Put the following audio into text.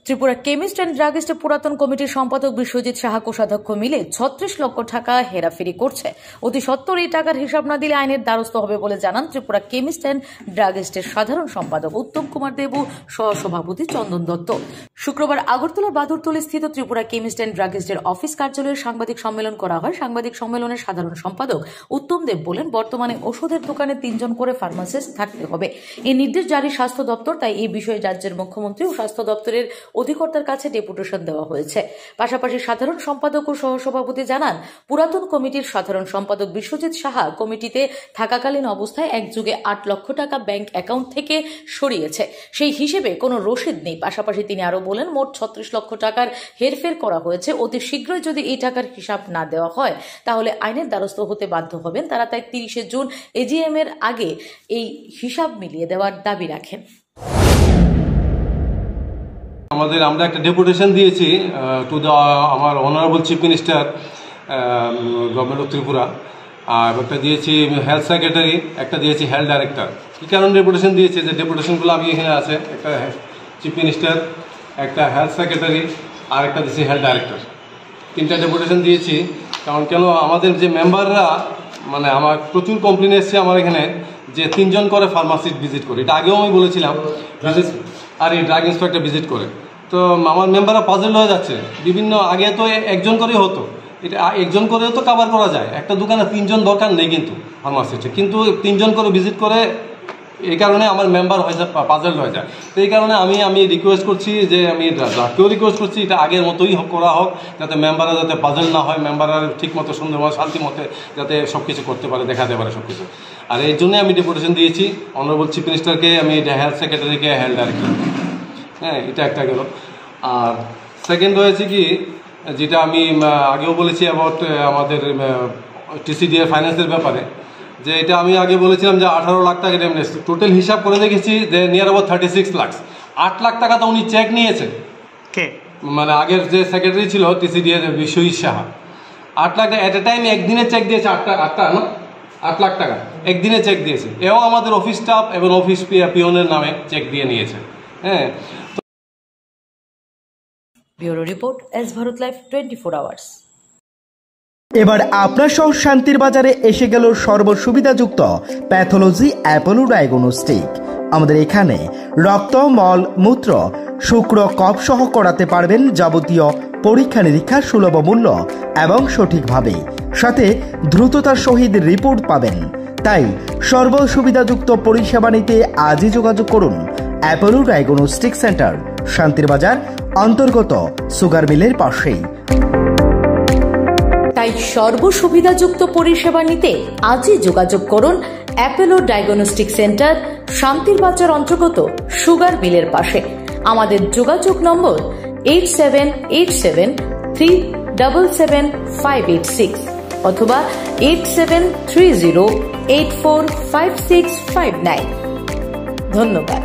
Tripura chemist and ড্রাগিস্টের পুরাতন কমিটির সম্পাদক বিশ্বজিৎ সাহা কোষাধ্যক্ষ মিলে ৩৬ লক্ষ টাকা হেরাফেরি করছে। অতি সত্বর এই টাকার হিসাব না দিলে আইনের দ্বারস্থ হবে বলে জানান ত্রিপুরা কেমিস্ট অ্যান্ড ড্রাগিস্টের সাধারণ সম্পাদক উত্তম কুমার দেবু, সহসভাপতি চন্দন দত্ত। শুক্রবার আগরতলার বাদুরতলী স্থিত ত্রিপুরা কেমিস্ট অ্যান্ড ড্রাগিস্টের অফিস কার্যালয়ে সাংবাদিক সম্মেলন করা হয়। সাংবাদিক সম্মেলনের সাধারণ সম্পাদক উত্তম দেব বলেন, বর্তমানে ওষুধের দোকানে ৩ জন করে ফার্মাসিস্ট থাকতে হবে। এই নির্দেশ জারি স্বাস্থ্য দপ্তর, তাই এই বিষয়ে রাজ্যের মুখ্যমন্ত্রী ও স্বাস্থ্য দপ্তরের অধিকর্তার কাছে ডেপুটেশন দেওয়া হয়েছে। পাশাপাশি সাধারণ সম্পাদক ও সহসভাপতি জানান, পুরাতন কমিটির সাধারণ সম্পাদক বিশ্বজিৎ সাহা কমিটিতে থাকাকালীন অবস্থায় এক যুগে ৮ লক্ষ টাকা ব্যাংক অ্যাকাউন্ট থেকে সরিয়েছে, সেই হিসেবে কোনো রসিদ নেই। পাশাপাশি তিনি আরো বলেন, মোট ৩৬ লক্ষ টাকার হেরফের করা হয়েছে। অতি শীঘ্রই যদি এই টাকার হিসাব না দেওয়া হয় তাহলে আইনের দ্বারস্থ হতে বাধ্য হবেন তারা। তাই ৩০ জুন এজিএম এর আগে এই হিসাব মিলিয়ে দেওয়ার দাবি রাখেন। আমরা একটা ডেপুটেশন দিয়েছি টু দ্য আমার honourable chief minister government of Tripura, আর একটা দিয়েছি হেলথ সেক্রেটারি, একটা দিয়েছি হেলথ ডাইরেক্টর। কী কারণে ডেপুটেশন দিয়েছি, যে ডেপুটেশনগুলো আমি এখানে আছে, একটা চিফ মিনিস্টার, একটা হেলথ সেক্রেটারি, আর একটা দিয়েছি হেলথ ডাইরেক্টর। 3টা ডেপুটেশন দিয়েছি। কারণ কেন আমাদের যে মেম্বাররা, মানে আমার প্রচুর কমপ্লেন এসছে আমার এখানে, যে 3 জন করে ফার্মাসিস্ট ভিজিট করে। এটা আগেও আমি বলেছিলাম, আর এই ড্রাগ ইন্সপেক্টর ভিজিট করে। তো আমার মেম্বাররা পাজল হয়ে যাচ্ছে। বিভিন্ন আগে তো 1 জন করেই হতো, এটা 1 জন করেও তো কভার করা যায়। একটা দোকানে 3 জন দরকার নেই কিন্তু ফার্মাসিস্টে, কিন্তু 3 জন করে ভিজিট করে, এই কারণে আমার মেম্বার হয়ে যায়, পাজল হয়ে যায়। তো এই কারণে আমি রিকোয়েস্ট করছি, যে আমি যাকেও রিকোয়েস্ট করছি এটা আগের মতোই করা হোক, যাতে মেম্বাররা যাতে পাজল না হয়, মেম্বাররা ঠিক মতো সুন্দরভাবে শান্তি মতে যাতে সব কিছু করতে পারে, দেখাতে পারে সব কিছু। আর এই জন্যই আমি ডেপুটেশন দিয়েছি অনারেবল চিফ মিনিস্টারকে, আমি হেলথ সেক্রেটারিকে, হেলথ ডাইরেক্টর। হ্যাঁ, এটা একটা গেল। আর সেকেন্ড হয়েছে কি, যেটা আমি আগেও বলেছি অ্যাবাউট আমাদের টিসিডিএ ফাইন্যান্সের ব্যাপারে, যে এটা আমি আগে বলেছিলাম যে 18 লাখ টাকা ড্যামেজ। টোটাল হিসাব করে দেখেছি যে নিয়ার অ্যাবাউট 36 লাখ। 8 লাখ টাকা তো উনি চেক নিয়েছে, মানে আগের যে সেক্রেটারি ছিল টিসিডিএ বিশ্বজিৎ সাহা। 8 লাখ টাকা এট এ টাইম একদিনে চেক দিয়েছে, 8 লাখ টাকা একদিনে চেক দিয়েছে। এও আমাদের অফিস স্টাফ এবং অফিস পিওনের নামে চেক দিয়ে নিয়েছে। হ্যাঁ, bureau report, S Bharat live 24 hours. এবার আপনার সহ শান্তির বাজারে এসে গেল সর্বসুবিধাযুক্ত প্যাথোলজি অ্যাপোলো ডায়াগনস্টিক। আমাদের এখানে রক্ত, মল, মূত্র, শুক্র, কফ সহ করাতে পারবেন যাবতীয় পরীক্ষা নিরীক্ষা সুলভ মূল্য এবং সঠিকভাবে, সাথে দ্রুততার সহিত রিপোর্ট পাবেন। তাই সর্বসুবিধাযুক্ত পরিষেবা নিতে আজই যোগাযোগ করুন অ্যাপোলো ডায়াগনস্টিক সেন্টার, শান্তির বাজার অন্তর্গত সুগার মিলের পাশেই। তাই সর্বসুবিধাযুক্ত পরিষেবা নিতে আজই যোগাযোগ করুন অ্যাপোলো ডায়াগনস্টিক সেন্টার, শান্তির বাজার অন্তর্গত সুগার মিলের পাশে। আমাদের যোগাযোগ নম্বর 8787377586 অথবা 8730845659। ধন্যবাদ।